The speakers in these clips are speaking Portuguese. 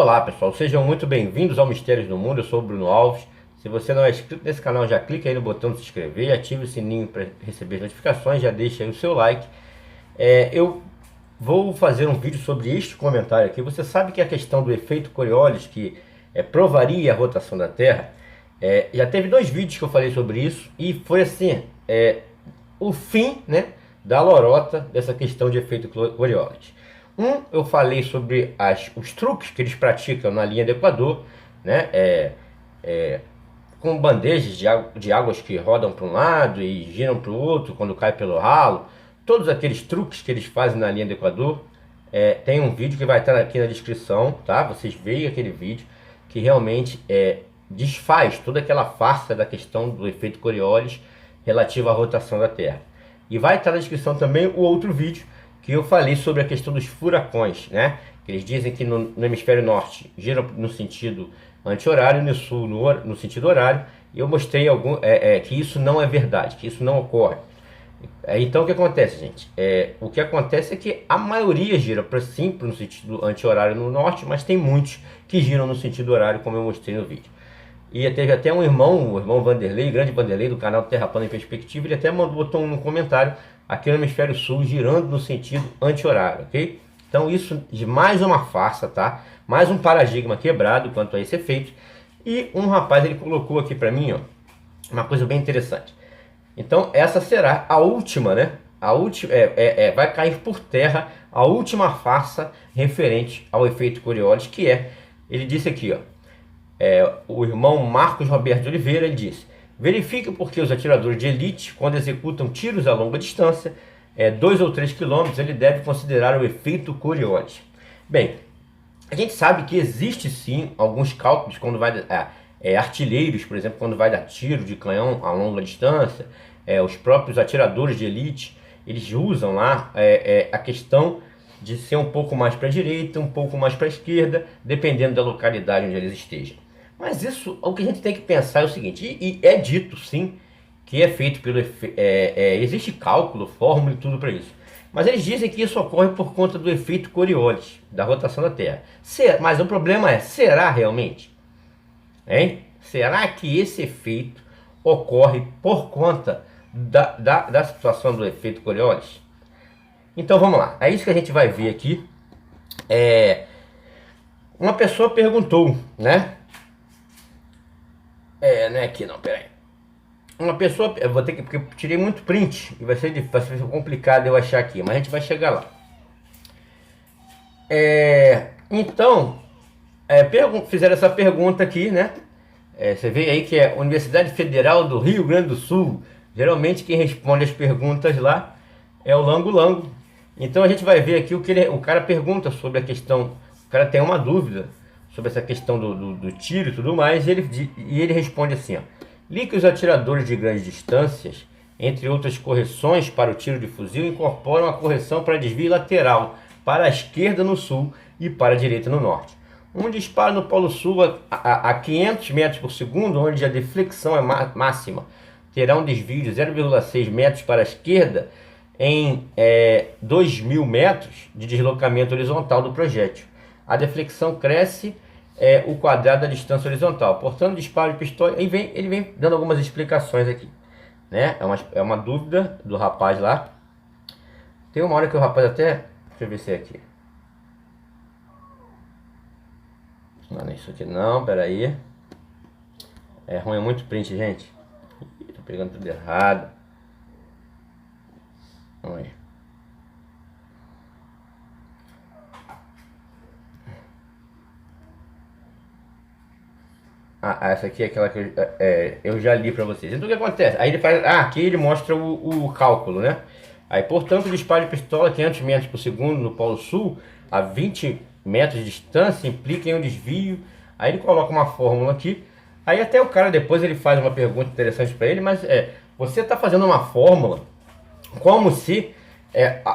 Olá pessoal, sejam muito bem-vindos ao Mistérios do Mundo. Eu sou o Bruno Alves. Se você não é inscrito nesse canal, já clica aí no botão de se inscrever, ative o sininho para receber notificações, já deixa aí o seu like. Eu vou fazer um vídeo sobre este comentário aqui. Você sabe que a questão do efeito Coriolis, que provaria a rotação da Terra, já teve 2 vídeos que eu falei sobre isso, e foi assim, o fim, né, da lorota dessa questão de efeito Coriolis. Eu falei sobre os truques que eles praticam na linha do Equador, né, com bandejas de águas que rodam para um lado e giram para o outro quando cai pelo ralo. Todos aqueles truques que eles fazem na linha do Equador, tem um vídeo que vai estar aqui na descrição, tá? Vocês veem aquele vídeo que realmente desfaz toda aquela farsa da questão do efeito Coriolis relativa à rotação da Terra. E vai estar na descrição também o outro vídeo que eu falei sobre a questão dos furacões, né? Que eles dizem que no hemisfério norte giram no sentido anti-horário, no sul no sentido horário. E eu mostrei que isso não é verdade, que isso não ocorre. Então o que acontece, gente? O que acontece é que a maioria gira sempre no sentido anti-horário no norte, mas tem muitos que giram no sentido horário, como eu mostrei no vídeo. E teve até o irmão Vanderlei, grande Vanderlei, do canal Terra Plana em Perspectiva, ele até botou um comentário aqui no hemisfério sul, girando no sentido anti-horário, ok? Então isso de mais uma farsa, tá? Mais um paradigma quebrado quanto a esse efeito. E um rapaz, ele colocou aqui pra mim, ó, uma coisa bem interessante. Então essa será a última, né? A última, vai cair por terra a última farsa referente ao efeito Coriolis, que ele disse aqui, ó, o irmão Marcos Roberto de Oliveira, ele disse: verifique porque os atiradores de elite, quando executam tiros a longa distância, 2 ou 3 quilômetros, ele deve considerar o efeito Coriolis. Bem, a gente sabe que existe sim alguns cálculos quando vai artilheiros, por exemplo, quando vai dar tiro de canhão a longa distância, os próprios atiradores de elite, eles usam lá a questão de ser um pouco mais para a direita, um pouco mais para a esquerda, dependendo da localidade onde eles estejam. Mas isso, o que a gente tem que pensar é o seguinte, e é dito sim, que é feito pelo... existe cálculo, fórmula e tudo para isso. Mas eles dizem que isso ocorre por conta do efeito Coriolis, da rotação da Terra. Mas o problema será realmente? Hein? Será que esse efeito ocorre por conta da situação do efeito Coriolis? Então vamos lá, é isso que a gente vai ver aqui. Uma pessoa perguntou, né? Não é aqui não, peraí. Uma pessoa, eu vou ter que, porque eu tirei muito print e vai ser complicado eu achar aqui, mas a gente vai chegar lá. Então, fizeram essa pergunta aqui, né? Você vê aí que é Universidade Federal do Rio Grande do Sul. Geralmente quem responde as perguntas lá é o Lango Lango. Então a gente vai ver aqui o cara pergunta sobre a questão. O cara tem uma dúvida sobre essa questão do tiro e tudo mais, e ele responde assim, ó: li que os atiradores de grandes distâncias, entre outras correções para o tiro de fuzil, incorporam a correção para desvio lateral, para a esquerda no sul e para a direita no norte. Um disparo no polo sul a 500 metros por segundo, onde a deflexão é máxima, terá um desvio de 0,6 metros para a esquerda em 2.000 metros de deslocamento horizontal do projétil. A deflexão cresce o quadrado da distância horizontal. Portanto, disparo de pistola... Ele vem dando algumas explicações aqui, né? É uma dúvida do rapaz lá. Tem uma hora que o rapaz até... Deixa eu ver se é aqui. Não é isso aqui não, peraí. É ruim, é muito print, gente. Tô pegando tudo errado. Vamos aí. Essa aqui é aquela que eu já li para vocês. Então o que acontece? Aí ele faz... aqui ele mostra o cálculo, né? Aí, portanto, o disparo de pistola 500 metros por segundo no Polo Sul, a 20 metros de distância, implica em um desvio. Aí ele coloca uma fórmula aqui. Aí até o cara depois ele faz uma pergunta interessante para ele, mas você está fazendo uma fórmula como se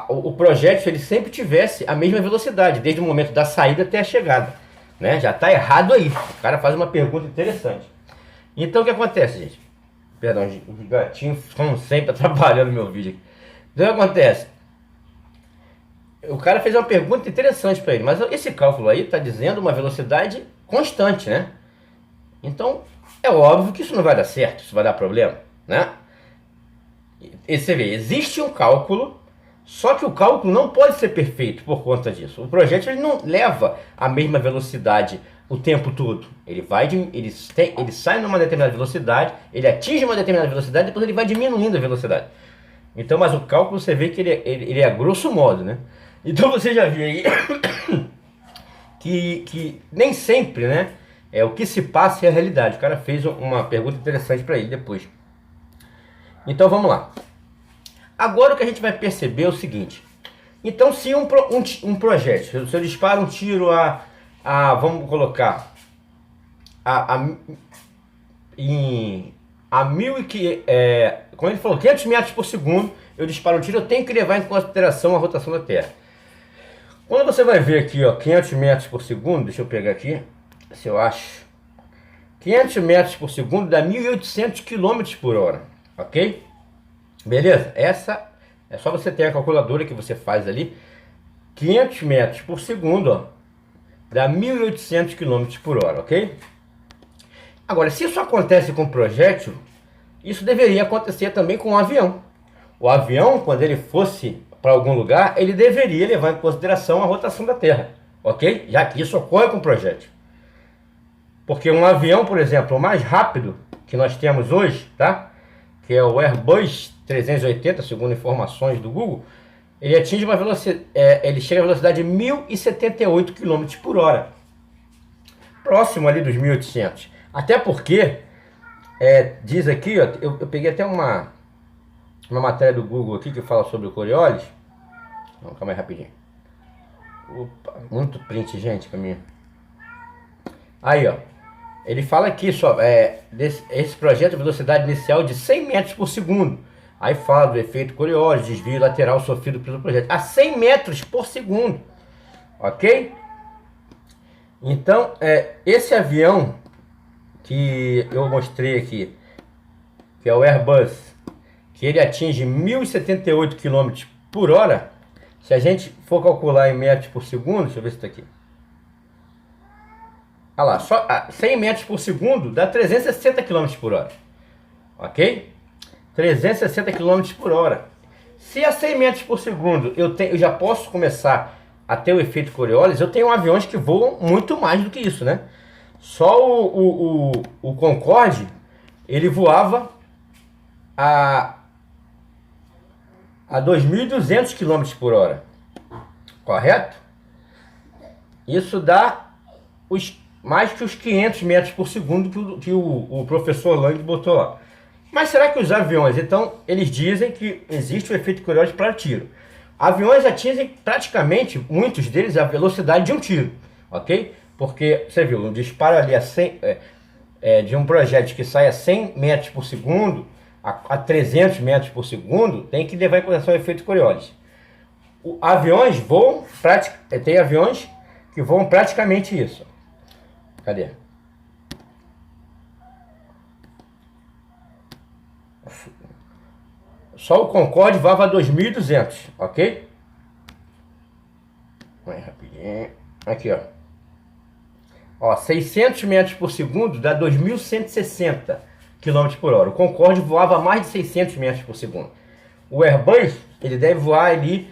o projétil ele sempre tivesse a mesma velocidade, desde o momento da saída até a chegada. Né? Já está errado aí. O cara faz uma pergunta interessante. Então o que acontece, gente? Perdão, os gatinhos estão sempre atrapalhando meu vídeo aqui. Então o que acontece? o cara fez uma pergunta interessante para ele, mas esse cálculo aí está dizendo uma velocidade constante, né? Então, é óbvio que isso não vai dar certo, isso vai dar problema, né? E você vê, existe um cálculo, só que o cálculo não pode ser perfeito por conta disso. O projétil ele não leva a mesma velocidade o tempo todo. Ele sai numa determinada velocidade, ele atinge uma determinada velocidade, depois ele vai diminuindo a velocidade. Então, mas o cálculo você vê que ele é grosso modo, né? Então você já viu aí que nem sempre, né? O que se passa é a realidade. O cara fez uma pergunta interessante para ele depois. Então vamos lá. Agora o que a gente vai perceber é o seguinte. Então se um projétil, se eu disparo um tiro vamos colocar como ele falou, 500 metros por segundo, eu disparo um tiro, eu tenho que levar em consideração a rotação da Terra. Quando você vai ver aqui, ó, 500 metros por segundo, deixa eu pegar aqui, se eu acho, 500 metros por segundo dá 1.800 km por hora, ok? Beleza? Essa é só você ter a calculadora que você faz ali, 500 metros por segundo, ó, dá 1.800 km por hora, ok? Agora, se isso acontece com projétil, isso deveria acontecer também com um avião. O avião, quando ele fosse para algum lugar, ele deveria levar em consideração a rotação da Terra, ok? Já que isso ocorre com projétil. Porque um avião, por exemplo, o mais rápido que nós temos hoje, tá? Que é o Airbus 380, segundo informações do Google, ele atinge uma velocidade, ele chega a velocidade de 1.078 km por hora. Próximo ali dos 1.800. Até porque, diz aqui, ó, eu peguei até uma matéria do Google aqui que fala sobre o Coriolis. Vamos, calma aí rapidinho. Opa, muito print, gente, caminho. Aí, ó. Ele fala aqui só, esse projeto de velocidade inicial de 100 metros por segundo. Aí fala do efeito Coriolis, desvio lateral sofrido pelo projeto. A 100 metros por segundo. Ok? Então, esse avião que eu mostrei aqui, que é o Airbus, que ele atinge 1.078 km por hora, se a gente for calcular em metros por segundo, deixa eu ver se está aqui. Olha lá, só 100 metros por segundo dá 360 km por hora. Ok? 360 km por hora. Se a 100 metros por segundo eu já posso começar a ter o efeito Coriolis, eu tenho aviões que voam muito mais do que isso, né? Só o Concorde, ele voava a 2.200 km por hora. Correto? Isso dá mais que os 500 metros por segundo que o professor Lang botou lá. Mas será que os aviões, então, eles dizem que existe o efeito Coriolis para tiro. Aviões atingem praticamente, muitos deles, a velocidade de um tiro, ok? Porque, você viu, um disparo ali de um projétil que sai a 100 metros por segundo, a 300 metros por segundo, tem que levar em consideração o efeito Coriolis. Aviões voam, tem aviões que voam praticamente isso. Cadê? Só o Concorde voava a 2.200, ok? Vai rapidinho. Aqui, ó. 600 metros por segundo dá 2.160 km por hora. O Concorde voava a mais de 600 metros por segundo. O Airbus, ele deve voar ali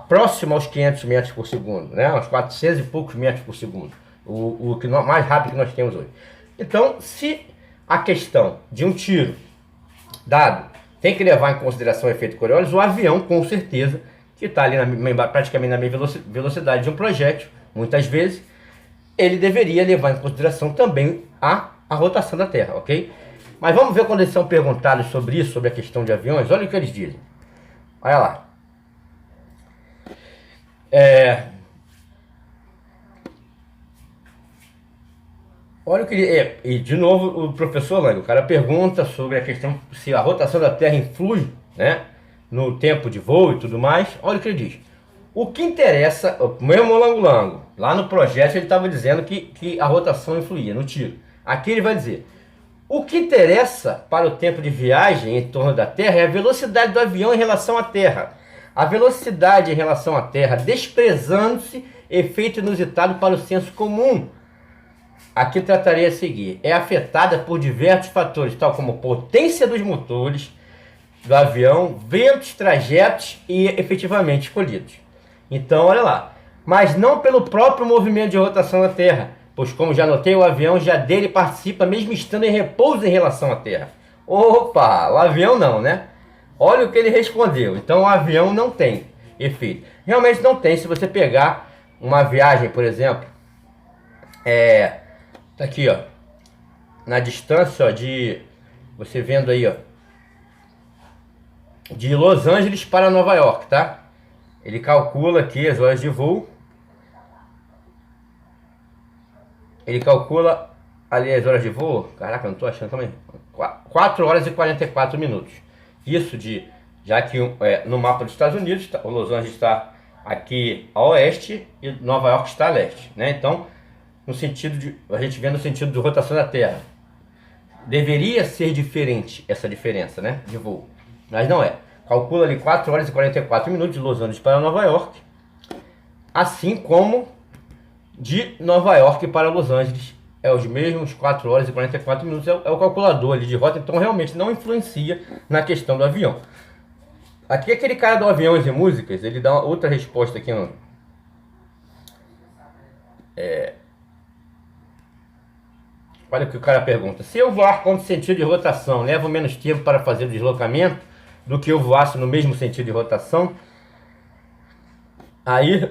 próximo aos 500 metros por segundo, né? Aos 400 e poucos metros por segundo. O mais rápido que nós temos hoje. Então, se a questão de um tiro dado tem que levar em consideração o efeito Coriolis, o avião, com certeza, que está ali praticamente na mesma velocidade de um projétil, muitas vezes, ele deveria levar em consideração também a rotação da Terra, ok? Mas vamos ver quando eles são perguntados sobre isso, sobre a questão de aviões, olha o que eles dizem. Olha lá. Olha o que ele... E de novo o professor Lang, o cara pergunta sobre a questão se a rotação da Terra influi, né, no tempo de voo e tudo mais. Olha o que ele diz. O que interessa, o mesmo Lango, lá no projeto ele estava dizendo que a rotação influía no tiro. Aqui ele vai dizer: o que interessa para o tempo de viagem em torno da Terra é a velocidade do avião em relação à Terra. a velocidade em relação à Terra, desprezando-se efeito inusitado para o senso comum. Aqui trataria a seguir. É afetada por diversos fatores, tal como potência dos motores do avião, ventos, trajetos e efetivamente escolhidos. Então, olha lá. Mas não pelo próprio movimento de rotação da Terra, pois, como já notei, o avião já dele participa mesmo estando em repouso em relação à Terra. Opa, o avião não, né? Olha o que ele respondeu. Então, o avião não tem efeito. Realmente não tem. Se você pegar uma viagem, por exemplo, tá aqui, ó, na distância, ó, de, você vendo aí, ó, de Los Angeles para Nova York, tá? Ele calcula aqui as horas de voo. Ele calcula ali as horas de voo. Caraca, eu não tô achando também. 4 horas e 44 minutos. Isso já que no mapa dos Estados Unidos, o Los Angeles está aqui a oeste e Nova York está a leste, né? Então, no sentido de, a gente vê no sentido de rotação da Terra, deveria ser diferente essa diferença, né, de voo, mas não é. Calcula ali 4 horas e 44 minutos de Los Angeles para Nova York, assim como de Nova York para Los Angeles é os mesmos 4 horas e 44 minutos, é o calculador ali de rota, então realmente não influencia na questão do avião. Aqui aquele cara do Aviões e Músicas, ele dá uma outra resposta aqui no... Olha o que o cara pergunta. Se eu voar contra o sentido de rotação, levo menos tempo para fazer o deslocamento do que eu voasse no mesmo sentido de rotação? Aí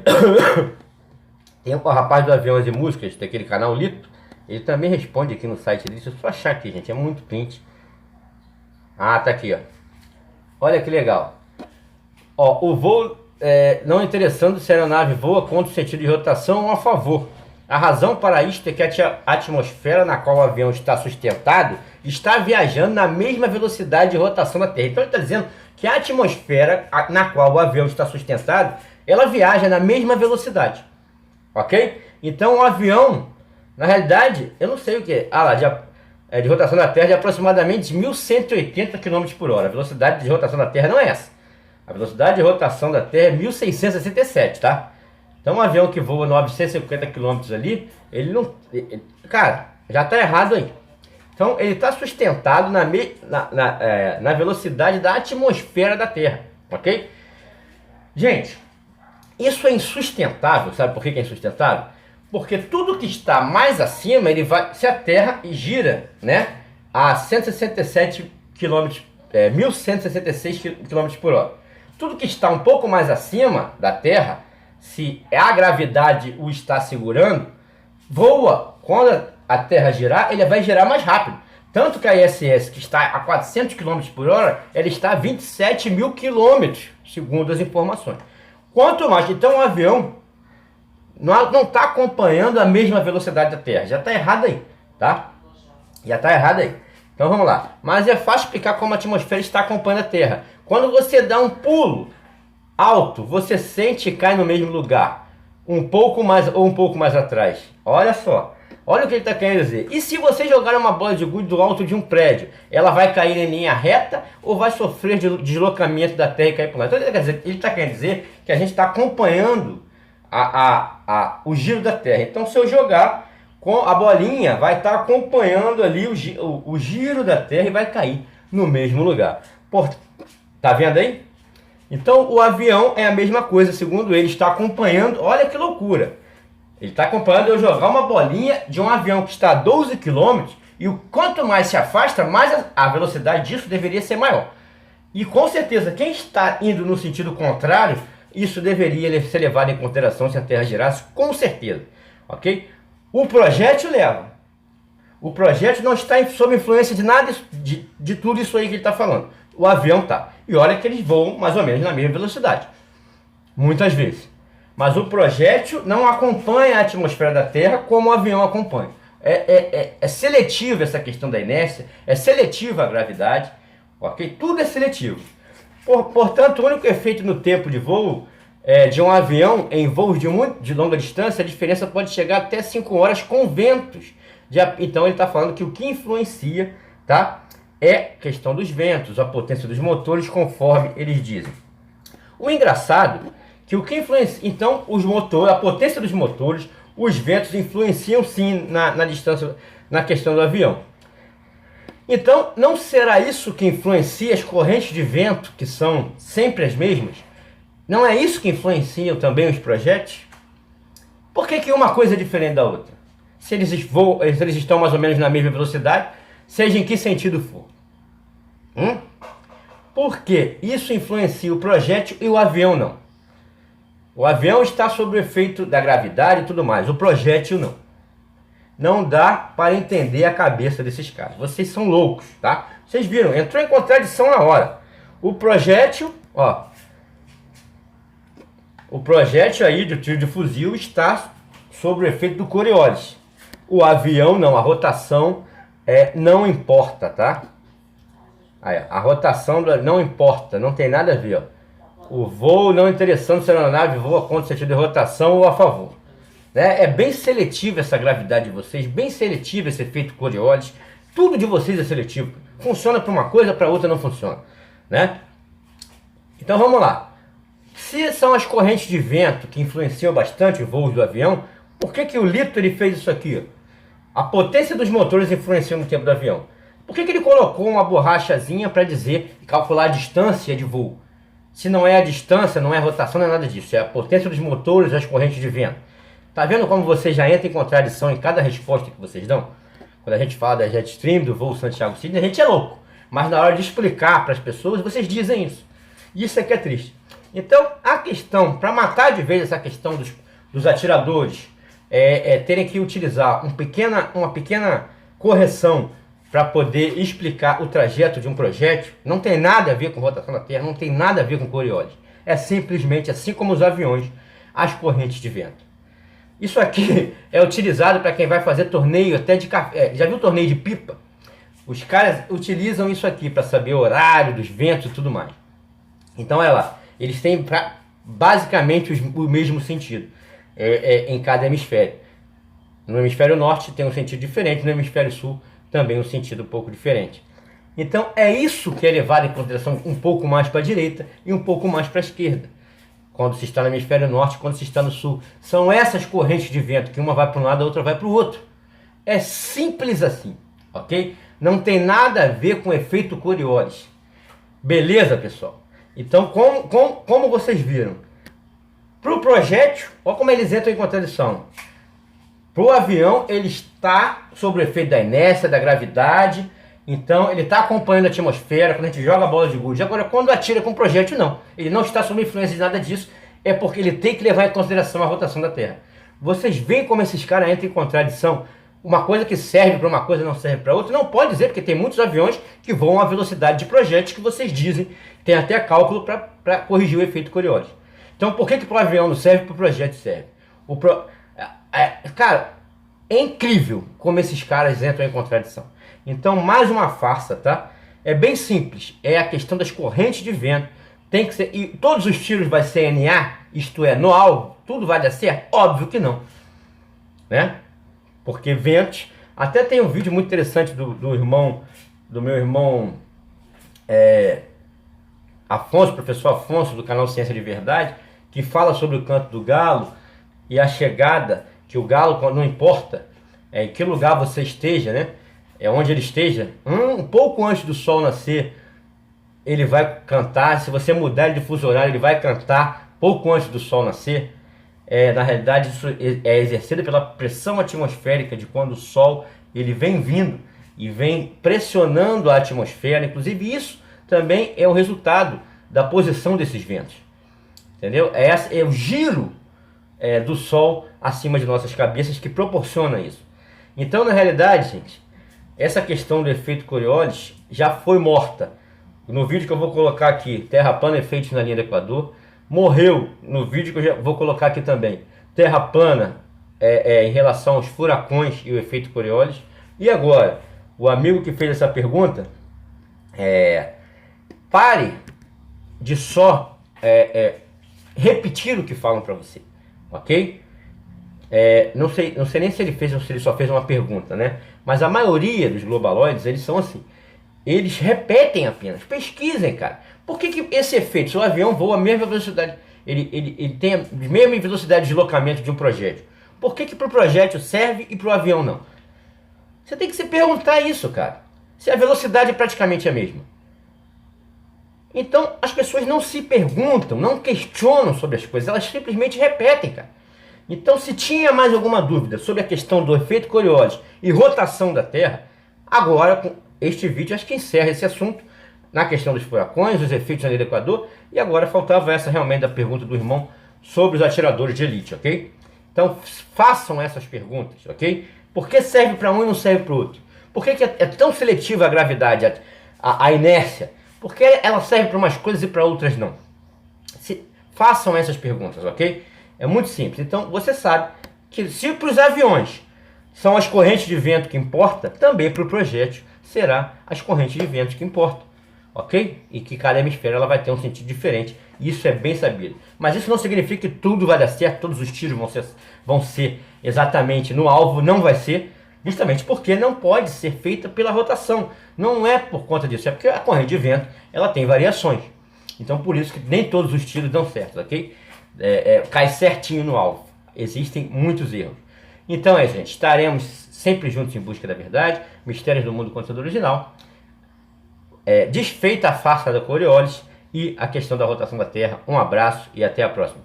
tem o rapaz do Aviões e Músicas, daquele canal Lito, ele também responde aqui no site dele. Deixa eu só achar aqui, gente, é muito print. Ah, tá aqui, ó. Olha que legal. Ó, o voo, não interessando se a aeronave voa contra o sentido de rotação ou a favor. A razão para isto é que a atmosfera na qual o avião está sustentado está viajando na mesma velocidade de rotação da Terra. Então ele está dizendo que a atmosfera na qual o avião está sustentado, ela viaja na mesma velocidade. Ok? Então o avião, na realidade, eu não sei o que é, de rotação da Terra de aproximadamente 1.180 km por hora. A velocidade de rotação da Terra não é essa. A velocidade de rotação da Terra é 1.667, tá? Então um avião que voa 950 km ali, ele não... cara, já está errado aí. Então ele está sustentado na velocidade da atmosfera da Terra, ok? Gente, isso é insustentável. Sabe por que é insustentável? Porque tudo que está mais acima, ele vai... Se a Terra gira, né, a 167 km, 1.166 km por hora. Tudo que está um pouco mais acima da Terra, se a gravidade o está segurando, voa. Quando a Terra girar, ele vai girar mais rápido. Tanto que a ISS, que está a 400 km por hora, ela está a 27 mil km, segundo as informações. Quanto mais, então o avião não está acompanhando a mesma velocidade da Terra. Já está errado aí, tá? Já está errado aí. Então vamos lá. Mas é fácil explicar como a atmosfera está acompanhando a Terra. Quando você dá um pulo alto, você sente e cai no mesmo lugar, um pouco mais ou um pouco mais atrás. Olha só. Olha o que ele está querendo dizer. E se você jogar uma bola de gude do alto de um prédio, ela vai cair em linha reta ou vai sofrer de deslocamento da Terra e cair para lá? Então ele está querendo dizer que a gente está acompanhando o giro da Terra. Então se eu jogar com a bolinha, vai estar acompanhando ali o giro da Terra e vai cair no mesmo lugar. Tá vendo aí? Então o avião é a mesma coisa, segundo ele, está acompanhando. Olha que loucura. Ele está acompanhando eu jogar uma bolinha de um avião que está a 12 km e quanto mais se afasta, mais a velocidade disso deveria ser maior. E com certeza, quem está indo no sentido contrário, isso deveria ser levado em consideração se a Terra girasse, com certeza. Ok? O projétil leva. O projétil não está sob influência de nada de tudo isso aí que ele está falando. O avião tá. E olha que eles voam mais ou menos na mesma velocidade. Muitas vezes. Mas o projétil não acompanha a atmosfera da Terra como o avião acompanha. É seletivo essa questão da inércia, é seletiva a gravidade, ok? Tudo é seletivo. Portanto, o único efeito no tempo de voo de um avião em voos de longa distância, a diferença pode chegar até 5 horas com ventos. Então ele está falando que o que influencia, tá, é questão dos ventos, a potência dos motores, conforme eles dizem. O engraçado é que o que influencia, então, os motores, a potência dos motores, os ventos influenciam sim na distância, na questão do avião. Então, não será isso que influencia as correntes de vento, que são sempre as mesmas? Não é isso que influenciam também os projéteis? Por que uma coisa é diferente da outra? Se eles estão mais ou menos na mesma velocidade, seja em que sentido for. Porque isso influencia o projétil e o avião não. O avião está sob o efeito da gravidade e tudo mais, o projétil não. Não dá para entender a cabeça desses caras. Vocês são loucos, tá? Vocês viram, entrou em contradição na hora. O projétil, ó. O projétil aí do tiro de fuzil está sob o efeito do Coriolis. O avião não, a rotação não importa, tá? Aí, a rotação não importa, não tem nada a ver, ó. O voo não interessando se a aeronave voa contra o sentido de rotação ou a favor. É bem seletiva essa gravidade de vocês, bem seletivo esse efeito Coriolis. Tudo de vocês é seletivo. Funciona para uma coisa, para outra não funciona, né? Então vamos lá. Se são as correntes de vento que influenciam bastante os voos do avião, por que o Lito ele fez isso aqui? A potência dos motores influencia no tempo do avião. Por que ele colocou uma borrachazinha para dizer e calcular a distância de voo? Se não é a distância, não é a rotação, não é nada disso. É a potência dos motores e as correntes de vento. Tá vendo como você já entra em contradição em cada resposta que vocês dão? Quando a gente fala da Jetstream, do voo Santiago-Sydney, a gente é louco. Mas na hora de explicar para as pessoas, vocês dizem isso. E isso aqui é triste. Então, a questão, para matar de vez essa questão dos atiradores, terem que utilizar uma pequena correção para poder explicar o trajeto de um projétil, não tem nada a ver com rotação da Terra, não tem nada a ver com Coriolis. É simplesmente, assim como os aviões, as correntes de vento. Isso aqui é utilizado para quem vai fazer torneio até de café. Já viu torneio de pipa? Os caras utilizam isso aqui para saber o horário dos ventos e tudo mais. Então, olha lá, eles têm basicamente o mesmo sentido em cada hemisfério. No hemisfério norte tem um sentido diferente, no hemisfério sul também um sentido um pouco diferente. Então, é isso que é levado em consideração um pouco mais para a direita e um pouco mais para a esquerda. Quando se está no hemisfério norte, quando se está no sul. São essas correntes de vento, que uma vai para um lado, a outra vai para o outro. É simples assim, ok? Não tem nada a ver com o efeito Coriolis. Beleza, pessoal? Então, como vocês viram, para o projétil, olha como eles entram em contradição. Para o avião, ele está sob o efeito da inércia, da gravidade. Então, ele está acompanhando a atmosfera quando a gente joga a bola de gude. Agora, quando atira com projétil, não. Ele não está sob influência de nada disso. É porque ele tem que levar em consideração a rotação da Terra. Vocês veem como esses caras entram em contradição. Uma coisa que serve para uma coisa não serve para outra. Não pode dizer, porque tem muitos aviões que voam a velocidade de projéteis que vocês dizem. Tem até cálculo para corrigir o efeito Coriolis. Então, por que para o avião não serve e para o projétil serve? Cara, é incrível como esses caras entram em contradição. Então, mais uma farsa, tá? É bem simples. É a questão das correntes de vento. Tem que ser. E todos os tiros vai ser NA, isto é, no alvo, tudo vai dar certo? Óbvio que não. Né? Porque ventos. Até tem um vídeo muito interessante do meu irmão Afonso, professor Afonso, do canal Ciência de Verdade, que fala sobre o canto do galo e a chegada, que o galo, não importa em que lugar você esteja, né? Onde ele esteja, um pouco antes do sol nascer, ele vai cantar. Se você mudar ele de fuso horário, ele vai cantar pouco antes do sol nascer. Na realidade, isso é exercido pela pressão atmosférica de quando o sol ele vem vindo e vem pressionando a atmosfera. Inclusive, isso também é o resultado da posição desses ventos. Entendeu? É o giro do sol acima de nossas cabeças que proporciona isso. Então, na realidade, gente, essa questão do efeito Coriolis já foi morta. No vídeo que eu vou colocar aqui, Terra plana, efeitos na linha do Equador, morreu no vídeo que eu já vou colocar aqui também. Terra plana em relação aos furacões e o efeito Coriolis. E agora, o amigo que fez essa pergunta, pare de só repetir o que falam para você, ok? Não sei nem se ele fez ou se ele só fez uma pergunta, né? Mas a maioria dos globaloides, eles são assim. eles repetem apenas. Pesquisem, cara. Por que que esse efeito, se o avião voa a mesma velocidade, ele tem a mesma velocidade de deslocamento de um projétil, por que que para o projétil serve e para o avião não? Você tem que se perguntar isso, cara. Se a velocidade é praticamente a mesma. Então, as pessoas não se perguntam, não questionam sobre as coisas, elas simplesmente repetem, cara. Então, se tinha mais alguma dúvida sobre a questão do efeito Coriolis e rotação da Terra, agora, com este vídeo, acho que encerra esse assunto na questão dos furacões, os efeitos na lei do Equador, e agora faltava essa realmente da pergunta do irmão sobre os atiradores de elite, ok? Então, façam essas perguntas, ok? Por que serve para um e não serve para o outro? Por que é tão seletiva a gravidade, a inércia? Por que ela serve para umas coisas e para outras não? Façam essas perguntas, ok? É muito simples. Então, você sabe que se para os aviões são as correntes de vento que importam, também para o projétil será as correntes de vento que importam, ok? E que cada hemisfério ela vai ter um sentido diferente. Isso é bem sabido. Mas isso não significa que tudo vai dar certo, todos os tiros vão ser exatamente no alvo, não vai ser, justamente porque não pode ser feita pela rotação. Não é por conta disso, é porque a corrente de vento ela tem variações. Então por isso que nem todos os tiros dão certo, ok? Cai certinho no alvo. Existem muitos erros. Então gente, estaremos sempre juntos em busca da verdade, mistérios do mundo conteúdo original, desfeita a farsa da Coriolis e a questão da rotação da Terra. Um abraço e até a próxima.